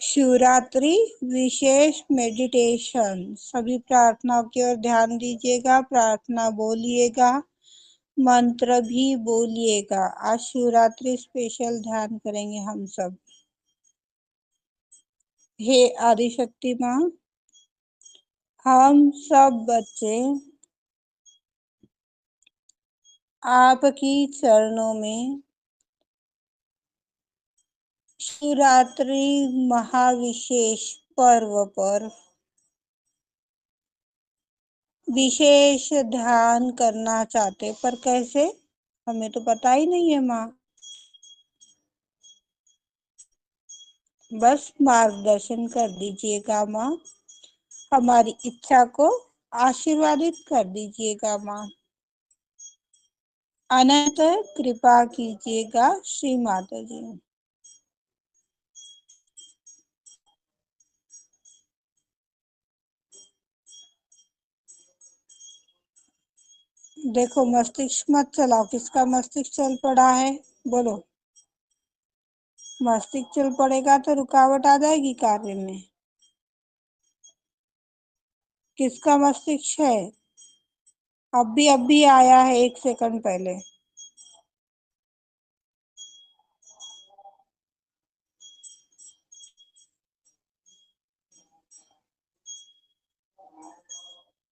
शिवरात्रि विशेष meditation. सभी प्रार्थनाओं की ओर ध्यान दीजिएगा, प्रार्थना बोलिएगा, मंत्र भी बोलिएगा। आज शिवरात्रि स्पेशल ध्यान करेंगे हम सब। हे आदिशक्ति माँ, हम सब बच्चे आपकी चरणों में शिवरात्रि महाविशेष पर्व पर विशेष ध्यान करना चाहते, पर कैसे, हमें तो पता ही नहीं है माँ। बस मार्गदर्शन कर दीजिएगा माँ, हमारी इच्छा को आशीर्वादित कर दीजिएगा माँ। अनंत कृपा कीजिएगा श्री माता जी। देखो मस्तिष्क मत चलाओ, किसका मस्तिष्क चल पड़ा है, बोलो। मस्तिष्क चल पड़ेगा तो रुकावट आ जाएगी कार्य में। किसका मस्तिष्क है? अभी आया है 1 सेकंड पहले।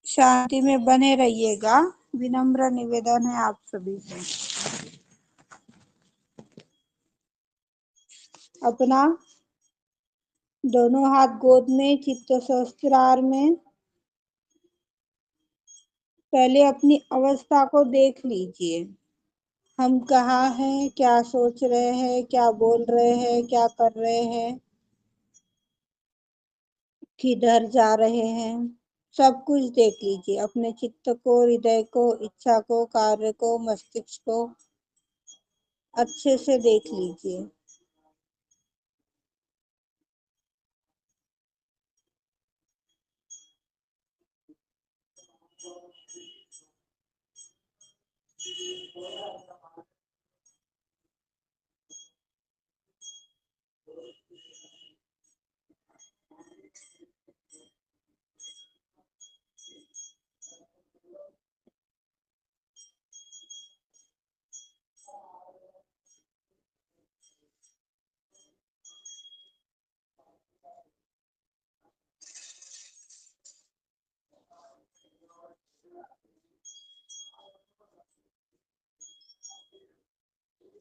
शांति में बने रहिएगा, विनम्र निवेदन है आप सभी से। अपना दोनों हाथ गोद में, चित्त सहस्त्रार में। पहले अपनी अवस्था को देख लीजिए, हम कहाँ हैं, क्या सोच रहे हैं, क्या बोल रहे हैं, क्या कर रहे हैं, किधर जा रहे हैं, सब कुछ देख लीजिए। अपने चित्त को, हृदय को, इच्छा को, कार्य को, मस्तिष्क को अच्छे से देख लीजिए।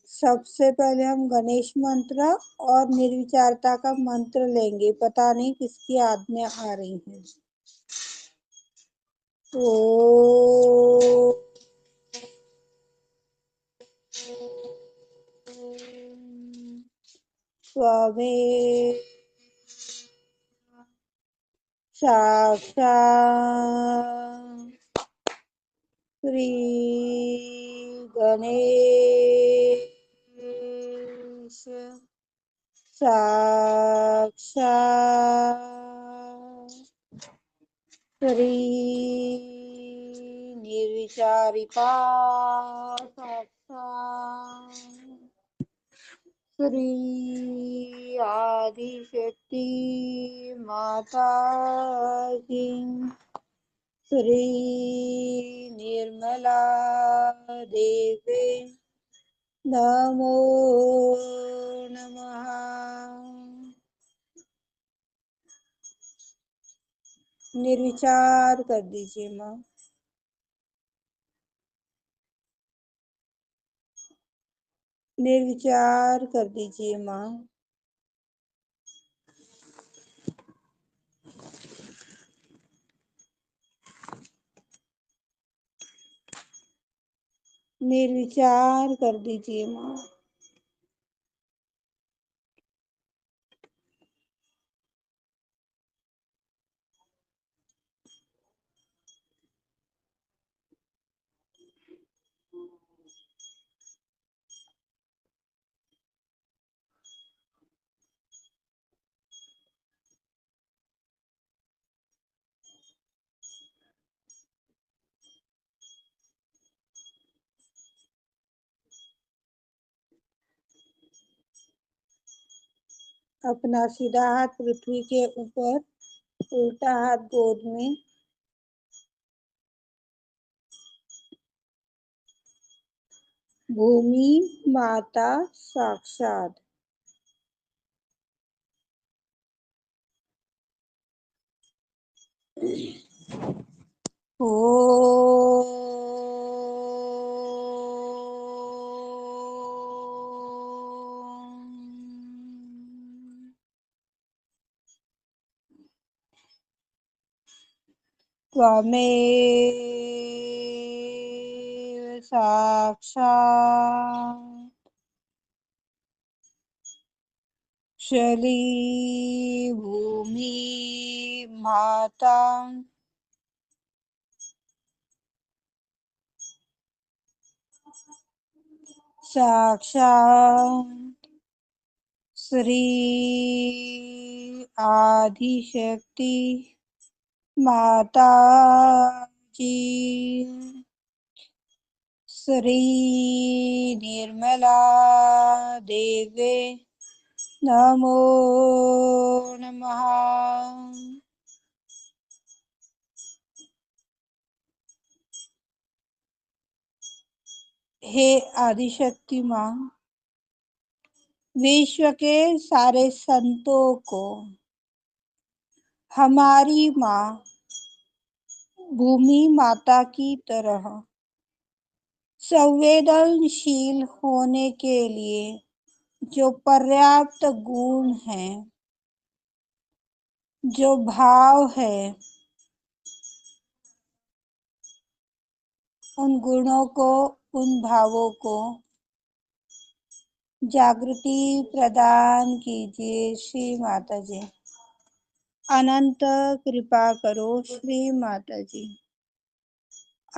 सबसे पहले हम गणेश मंत्र और निर्विचारता का मंत्र लेंगे, पता नहीं किसकी आज्ञा आ रही है। ओ स्वामी साक्षात् श्री गणेश साक्षात् श्री निर्विचारिका साक्षात् श्री आदिशक्ति माता की, श्री निर्मला देवी नमो नमः। निर्विचार कर दीजिए माँ। निर्विचार कर दीजिए माँ। निर्विचार कर दीजिए माँ। अपना सीधा हाथ पृथ्वी के ऊपर, उल्टा हाथ गोद में। भूमि माता साक्षात। ओ त्वमेव साक्षात् शली भूमि माता साक्षात् श्री आदिशक्ति माता जी। श्री निर्मला देवे नमो नमः। हे आदिशक्ति माँ, विश्व के सारे संतों को हमारी माँ भूमि माता की तरह संवेदनशील होने के लिए जो पर्याप्त गुण है, जो भाव है, उन गुणों को, उन भावों को जागृति प्रदान कीजिए श्री माता जी। अनंत कृपा करो श्री माता जी।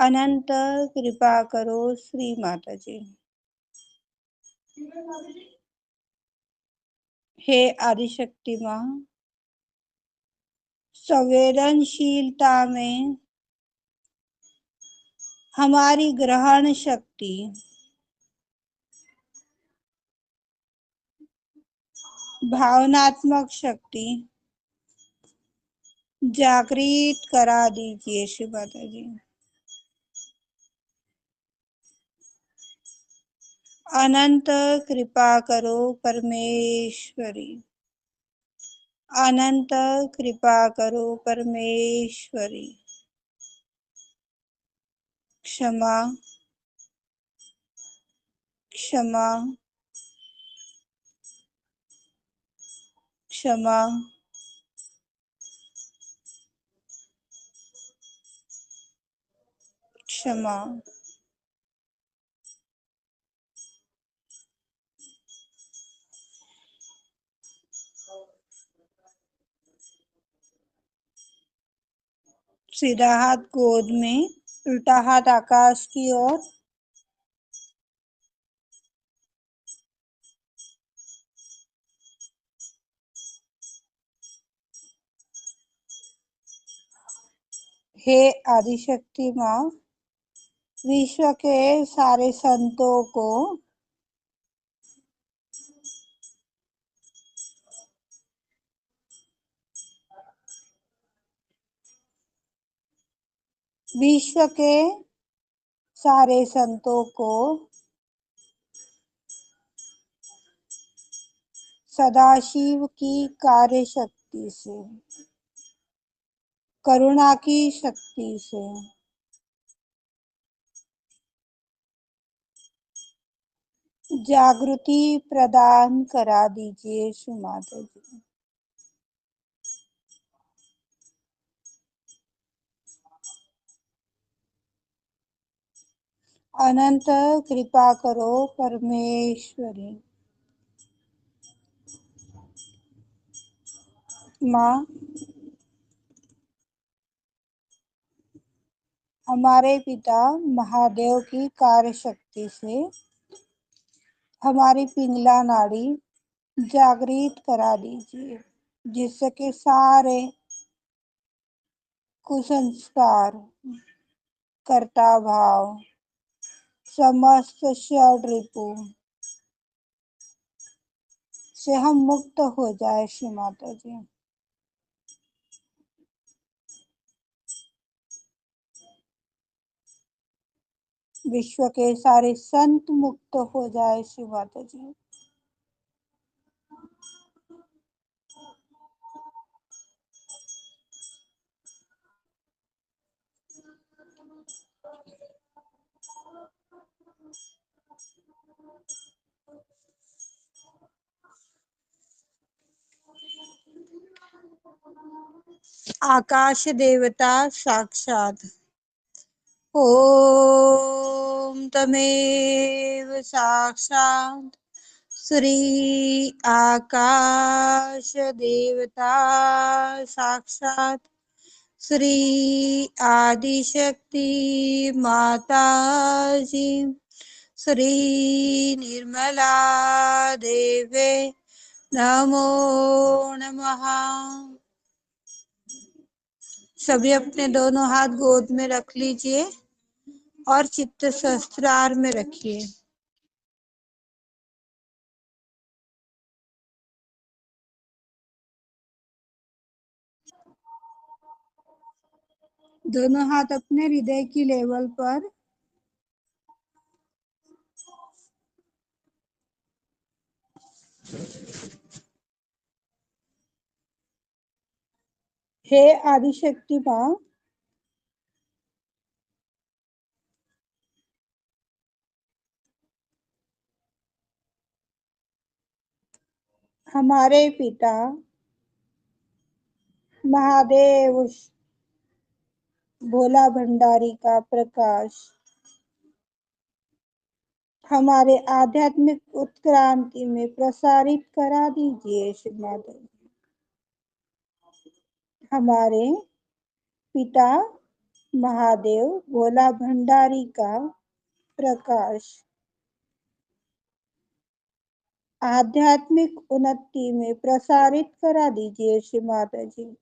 अनंत कृपा करो श्री माता जी। हे आदिशक्ति माँ, संवेदनशीलता में हमारी ग्रहण शक्ति, भावनात्मक शक्ति जागृत करा दीजिए श्री माता जी। अनंत कृपा करो परमेश्वरी। अनंत कृपा करो परमेश्वरी। क्षमा क्षमा क्षमा। क्षमा। सीधा हाथ गोद में, उल्टा हाथ आकाश की ओर। हे आदिशक्ति माँ, विश्व के सारे संतों को विश्व के सारे संतों को सदाशिव की कार्य शक्ति से, करुणा की शक्ति से जागृति प्रदान करा दीजिए श्री माता जी। अनंत कृपा करो परमेश्वरी। माँ, हमारे पिता महादेव की कार्य शक्ति से हमारी पिंगला नाड़ी जागृत करा दीजिए, जिससे कि सारे कुसंस्कार, कर्ता भाव, समस्त षड्रिपु से हम मुक्त हो जाए श्री माता जी। विश्व के सारे संत मुक्त हो जाए श्री माता जी। आकाश देवता साक्षात। ओम तमेव साक्षात श्री आकाश देवता साक्षात श्री आदिशक्ति माता जी श्री निर्मला देवे नमो नमः। सभी अपने दोनों हाथ गोद में रख लीजिए और चित्त सहस्त्रार में रखिए। दोनों हाथ अपने हृदय की लेवल पर। हे आदिशक्ति माँ, हमारे पिता महादेव भोला भंडारी का प्रकाश हमारे आध्यात्मिक उत्क्रांति में प्रसारित करा दीजिए श्री माता जी। हमारे पिता महादेव भोला भंडारी का प्रकाश आध्यात्मिक उन्नति में प्रसारित करा दीजिए श्री माता जी।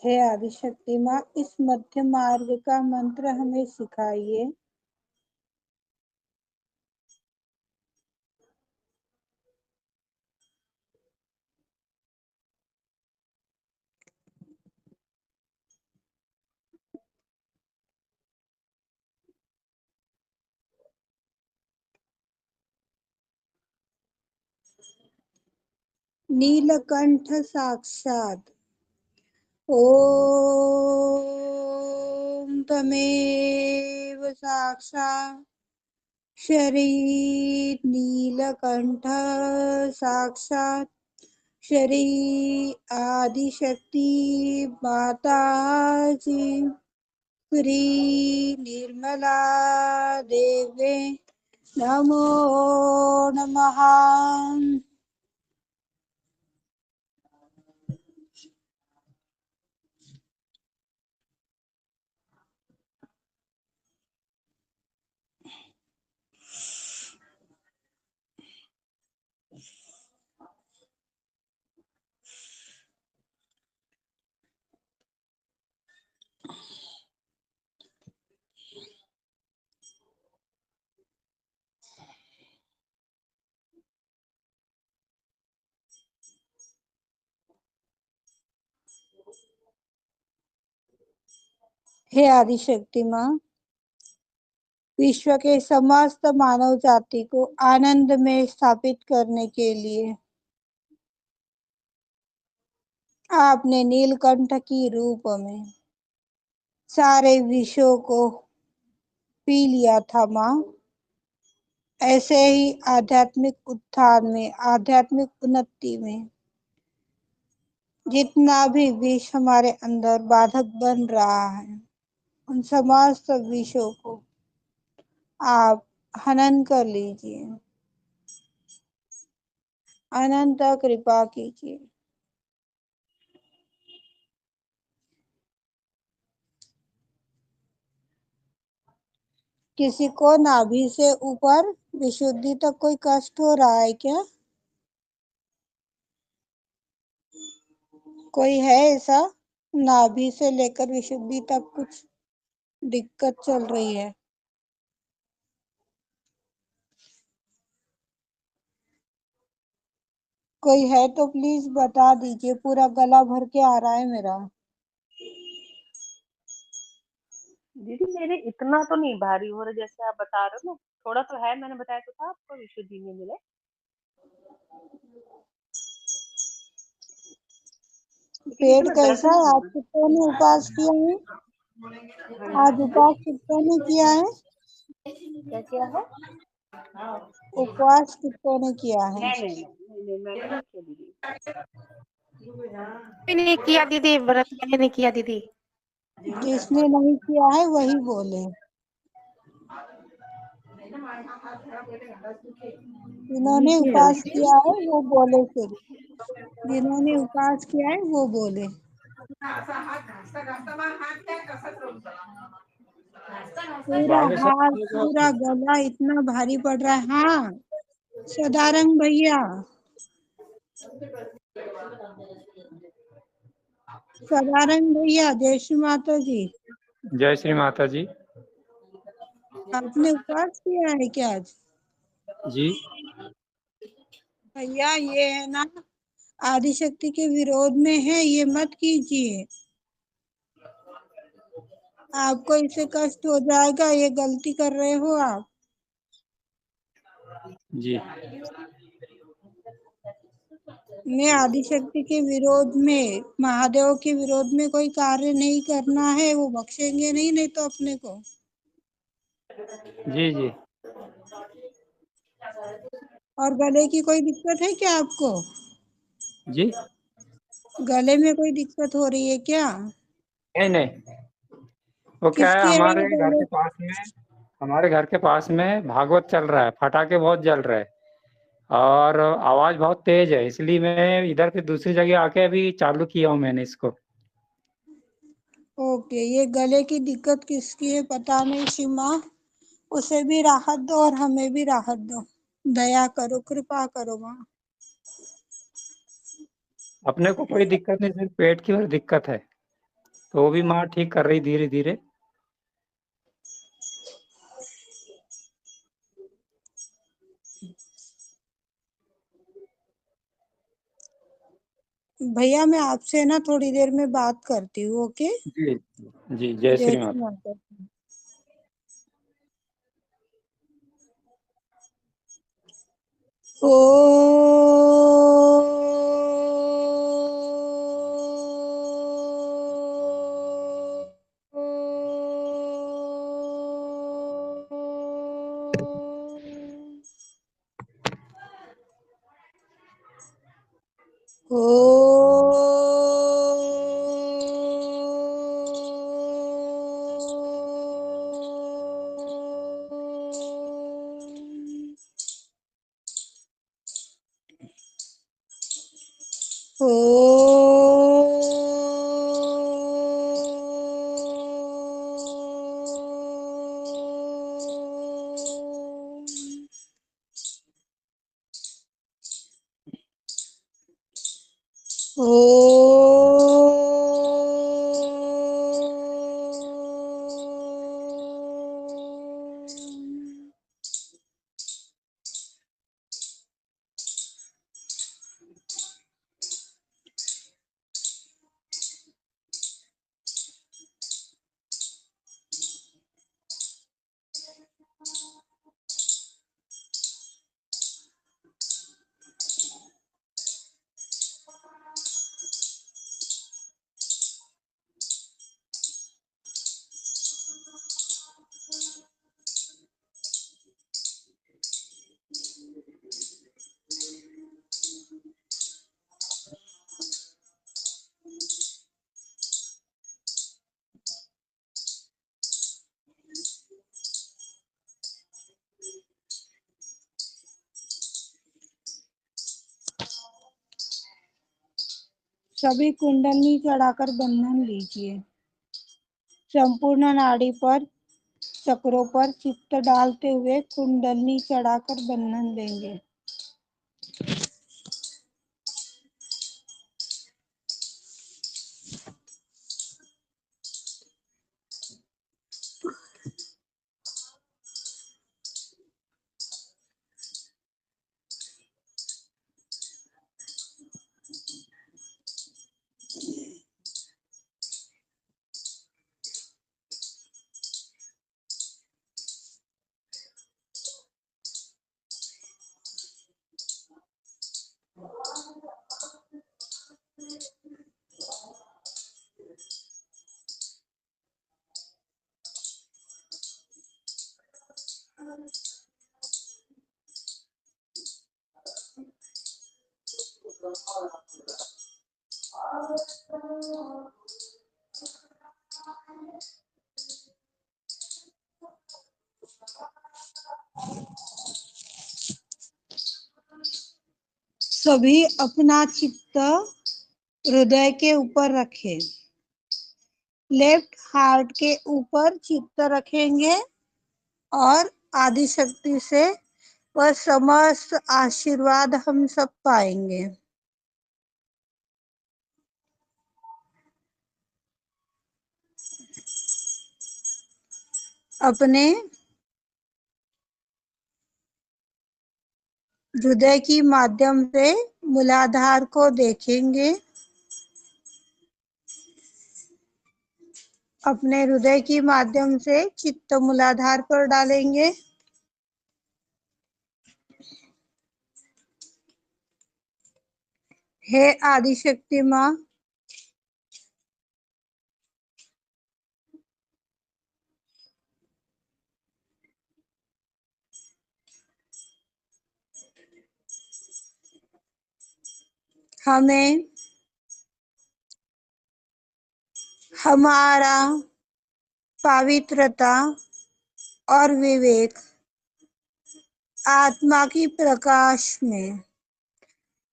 हे आदिशक्ति माँ, इस मध्य मार्ग का मंत्र हमें सिखाइए। नीलकंठ साक्षात। ओम तमेव साक्षात श्री नीलकंठ साक्षात श्री आदिशक्ति माता जी श्री निर्मला देवे नमो नमः। हे आदिशक्ति माँ, विश्व के समस्त मानव जाति को आनंद में स्थापित करने के लिए आपने नीलकंठ की रूप में सारे विषयों को पी लिया था माँ। ऐसे ही आध्यात्मिक उत्थान में, आध्यात्मिक उन्नति में जितना भी विष हमारे अंदर बाधक बन रहा है, उन समस्त विषयों को आप हनन कर लीजिए। अनंत कृपा कीजिए। किसी को नाभि से ऊपर विशुद्धि तक कोई कष्ट हो रहा है क्या? कोई है ऐसा? नाभि से लेकर विशुद्धि तक कुछ दिक्कत चल रही है? कोई है तो प्लीज बता दीजिए, पूरा गला भर के आ रहा है मेरा। दीदी मेरे इतना तो नहीं भारी हो रहा जैसे आप बता रहे हो ना। थोड़ा तो है, मैंने बताया तो था आपको विशुद्धि में मिले। लेकिन पेट इतना दर्द कैसा नहीं है? हो आज कितनों ने उपवास किया है? आज रहा। उपवास कितनों ने किया है? क्या क्या है? उपवास कितनों ने किया है? नहीं, मैंने नहीं किया दीदी। भी नहीं किया दीदी, व्रत मैंने नहीं किया दीदी। जिसने नहीं किया है वही बोले। नहीं जिन्होंने किया उपवास है। किया है वो बोले फिर। जिन्होंने उपवास किया है वो बोले। पूरा हाथ, पूरा गला इतना भारी पड़ रहा है। हाँ, सदारंग भैया, सदारंग भैया, जय श्री माता जी। जय श्री माता जी। आपने उपवास किया है क्या आज? जी भैया ये है ना, आदिशक्ति के विरोध में है, ये मत कीजिए। आपको इससे कष्ट हो जाएगा, ये गलती कर रहे हो आप। जी मैं आदिशक्ति के विरोध में, महादेव के विरोध में कोई कार्य नहीं करना है, वो बख्शेंगे नहीं, नहीं तो अपने को। जी जी और गले की कोई दिक्कत है क्या आपको? जी गले में कोई दिक्कत हो रही है क्या? नहीं नहीं, वो क्या है, किसकी है ये गले? हमारे घर के पास में भागवत चल रहा है, पटाखे बहुत जल रहे हैं और आवाज बहुत तेज है, इसलिए मैं इधर पे दूसरी जगह आके अभी चालू किया हूँ मैंने इसको। ओके, ये गले की दिक्कत किसकी है पता नहीं सीमा। उसे भी राहत दो और हमें भी राहत दो। दया करो, कृपा करो माँ। अपने को कोई दिक्कत नहीं, सिर्फ पेट की और दिक्कत है, तो वो भी माँ ठीक कर रही धीरे धीरे। भैया मैं आपसे ना थोड़ी देर में बात करती हूँ, ओके? जी जी, जय जय श्री श्री माता। माता। ओ ओ सभी कुंडली चढ़ाकर बंधन लीजिए। संपूर्ण नाड़ी पर चक्रों पर चित्त डालते हुए कुंडली चढ़ाकर बंधन लेंगे। सभी अपना चित्त हृदय के ऊपर रखें। लेफ्ट हार्ट के ऊपर चित्त रखेंगे और आदि शक्ति से वह समस्त आशीर्वाद हम सब पाएंगे। अपने हृदय की माध्यम से मूलाधार को देखेंगे। अपने हृदय की माध्यम से चित्त मूलाधार पर डालेंगे। हे आदिशक्ति माँ, हमें हमारा पवित्रता और विवेक आत्मा की प्रकाश में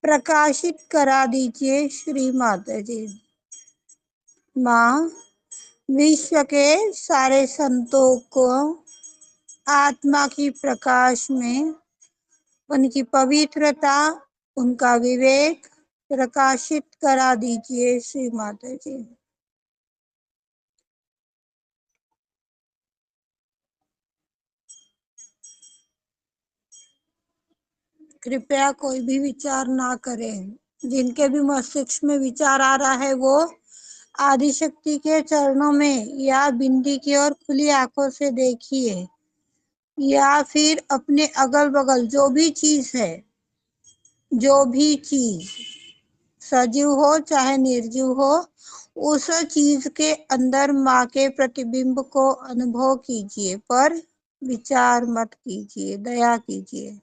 प्रकाशित करा दीजिए श्री माता जी। माँ, विश्व के सारे संतों को आत्मा की प्रकाश में उनकी पवित्रता, उनका विवेक प्रकाशित करा दीजिए श्री माता जी। कृपया कोई भी विचार ना करें। जिनके भी मस्तिष्क में विचार आ रहा है वो आदिशक्ति के चरणों में या बिंदी की ओर खुली आंखों से देखिए, या फिर अपने अगल बगल जो भी चीज है, जो भी चीज सजीव हो चाहे निर्जीव हो, उस चीज के अंदर माँ के प्रतिबिंब को अनुभव कीजिए, पर विचार मत कीजिए, दया कीजिए।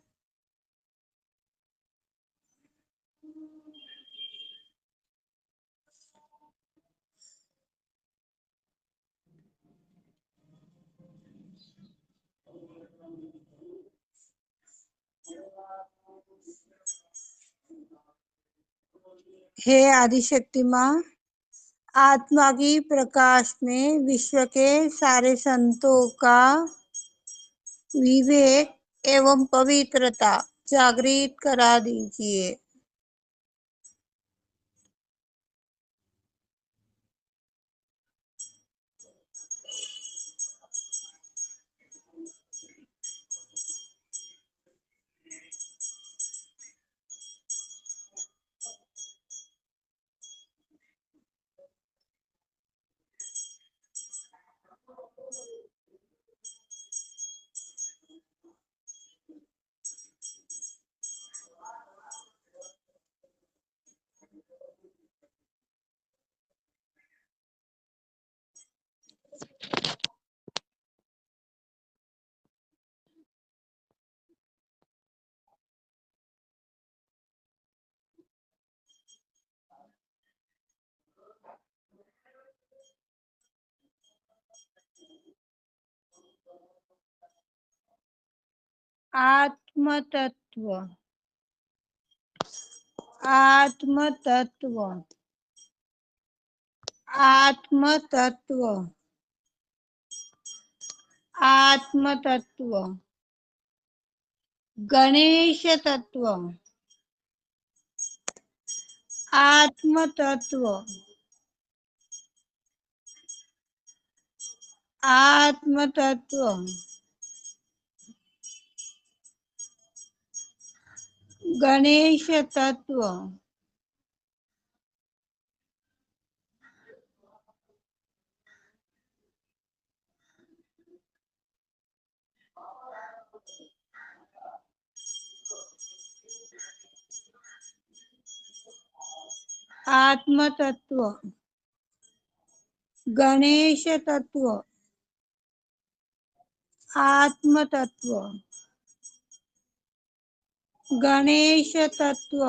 हे आदिशक्ति माँ, आत्मा की प्रकाश में विश्व के सारे संतों का विवेक एवं पवित्रता जागृत करा दीजिए। आत्म तत्व, आत्म तत्व, आत्म तत्व, आत्म तत्व, गणेश तत्व, आत्म तत्व, आत्म तत्व, गणेश तत्व, आत्म तत्व, गणेश तत्व, आत्म तत्व, गणेश तत्व,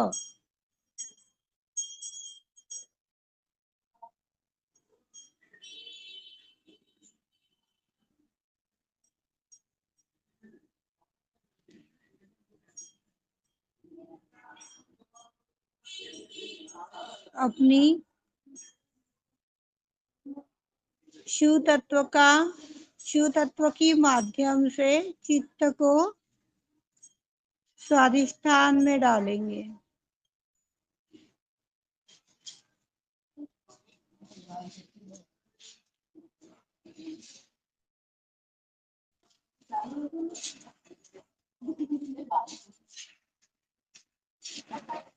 अपनी शिव तत्व की माध्यम से चित्त को स्वाधिष्ठान में डालेंगे।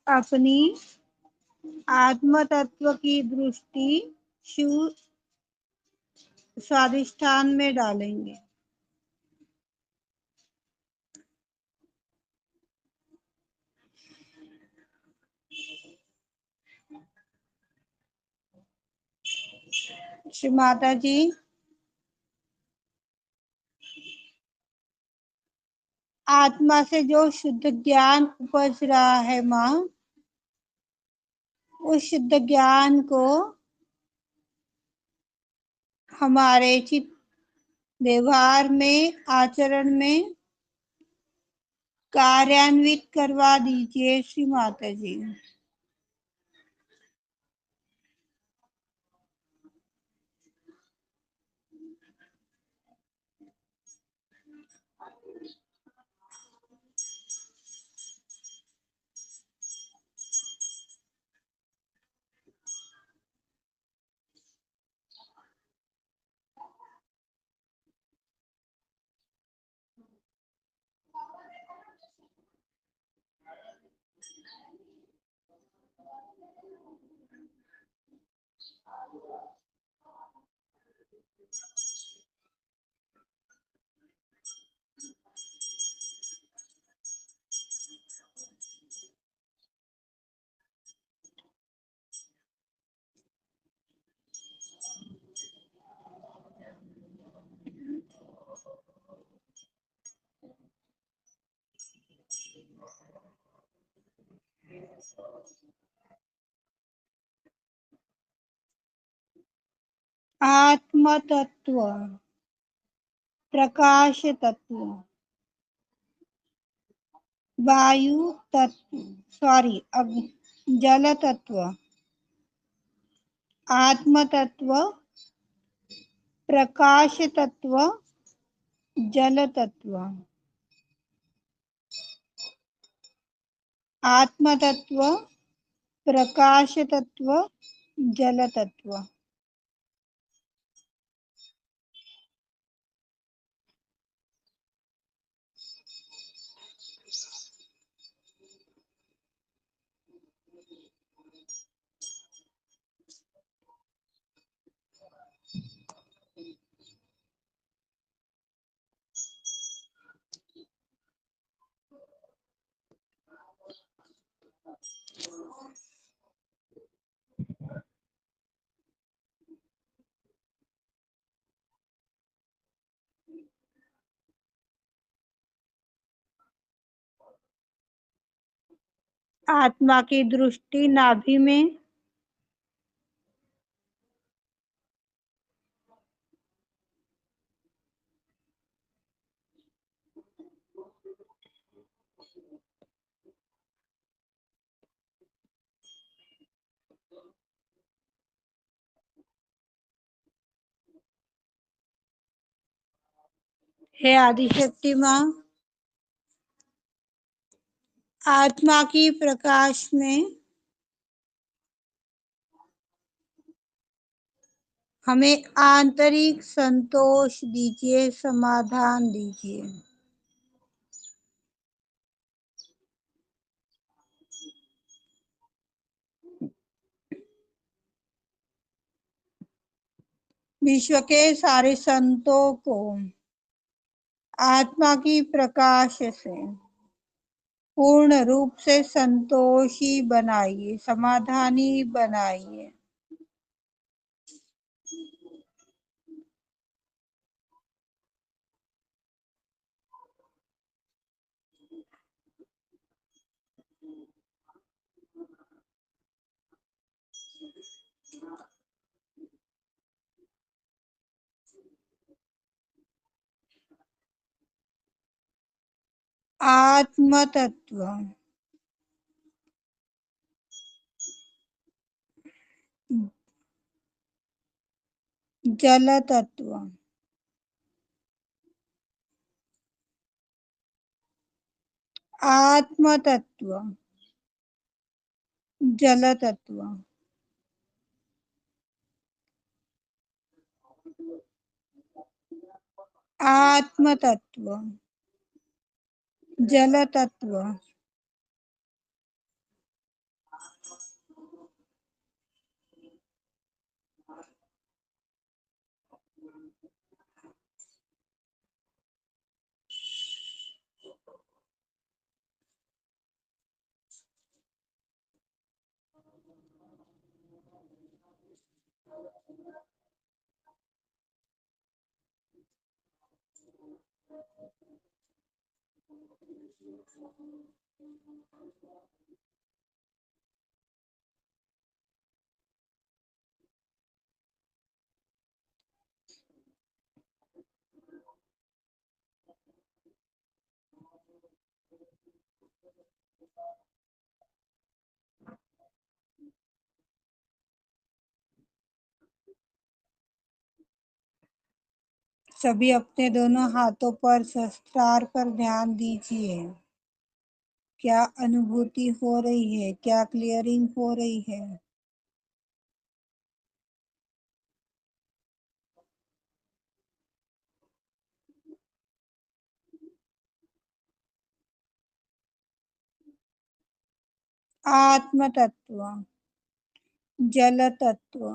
अपनी आत्म तत्व की दृष्टि शिव स्वाधिष्ठान में डालेंगे। श्री माता जी, आत्मा से जो शुद्ध ज्ञान उपज रहा है माँ, उस शुद्ध ज्ञान को हमारे चित्त व्यवहार में, आचरण में कार्यान्वित करवा दीजिए श्री माता जी। आत्म तत्व, प्रकाश तत्व, वायु तत्व, जल तत्व, आत्म तत्व, प्रकाश तत्व, जल तत्व, आत्म तत्व, प्रकाश तत्व, जल तत्व। आत्मा की दृष्टि नाभि में, हे आदिशक्ति माँ, आत्मा की प्रकाश में हमें आंतरिक संतोष दीजिए, समाधान दीजिए। विश्व के सारे संतों को आत्मा की प्रकाश से पूर्ण रूप से संतोषी बनाइए, समाधानी बनाइए। आत्म तत्व, जल तत्व, आत्म तत्व, जल तत्व, आत्म तत्व, जल तत्व, सभी अपने दोनों हाथों पर सहस्त्रार पर ध्यान दीजिए। क्या अनुभूति हो रही है, क्या क्लियरिंग हो रही है? आत्म तत्व, जल तत्व,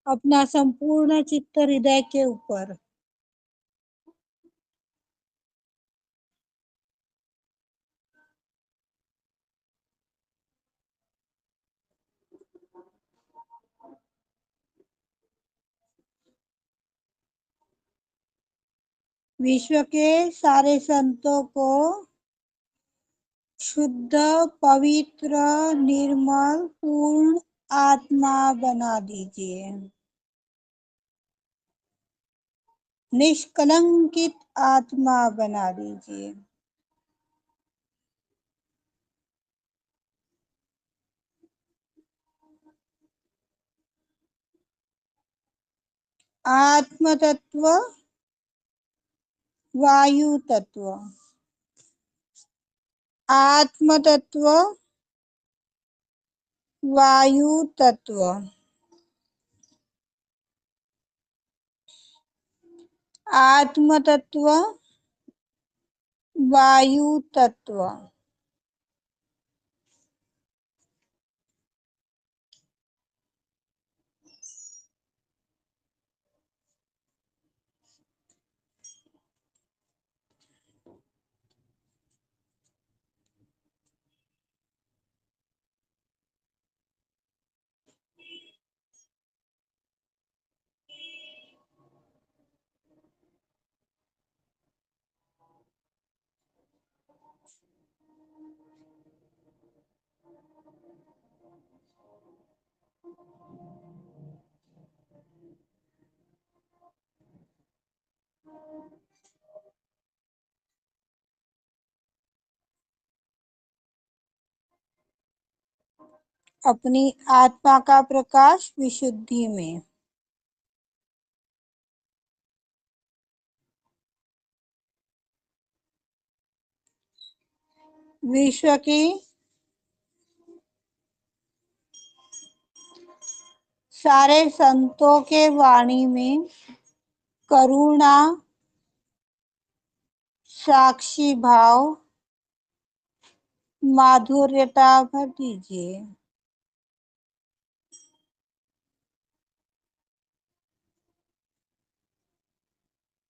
अपना संपूर्ण चित्त हृदय के ऊपर। विश्व के सारे संतों को शुद्ध, पवित्र, निर्मल, पूर्ण आत्मा बना दीजिए। निष्कलंकित आत्मा बना दीजिए। आत्म तत्व, वायु तत्व, आत्म तत्व, वायु तत्व, आत्म तत्व, वायु तत्व। अपनी आत्मा का प्रकाश विशुद्धि में। विश्व की सारे संतों के वाणी में करुणा, साक्षी भाव, माधुर्यता भर दीजिए।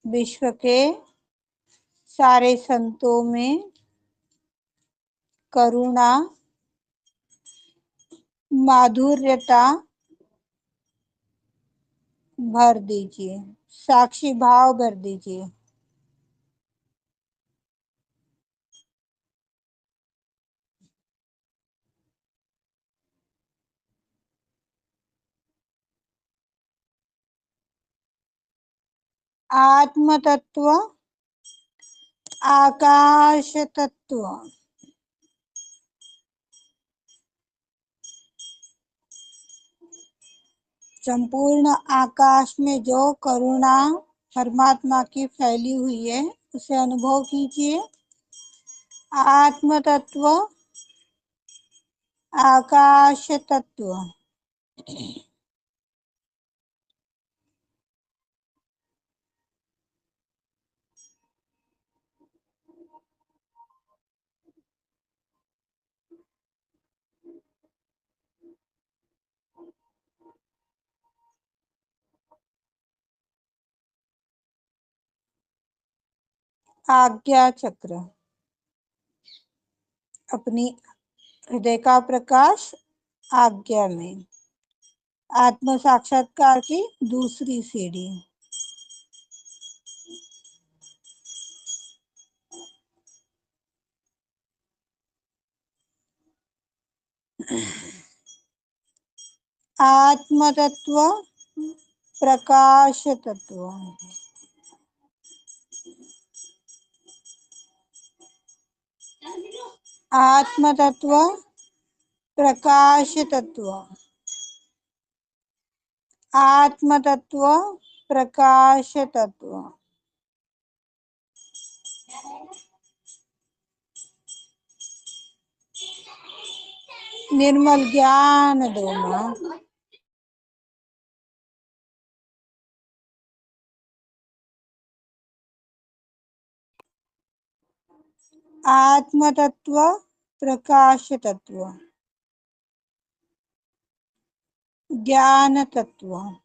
विश्व के सारे संतों में करुणा, माधुर्यता भर दीजिए, साक्षी भाव भर दीजिए। आत्म तत्व, आकाश तत्व, संपूर्ण आकाश में जो करुणा परमात्मा की फैली हुई है उसे अनुभव कीजिए। आत्म तत्व, आकाश तत्व। आज्ञा चक्र, अपनी हृदय का प्रकाश आज्ञा में। आत्म साक्षात्कार की दूसरी सीढ़ी। आत्म तत्व, प्रकाश तत्व। आत्म तत्व, प्रकाश तत्व। आत्म तत्व, प्रकाश तत्व। निर्मल ज्ञान दो मां। आत्म तत्व, प्रकाश तत्व, ज्ञान तत्व।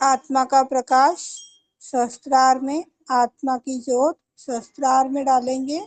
आत्मा का प्रकाश सहस्त्रार में, आत्मा की ज्योत सहस्त्रार में डालेंगे।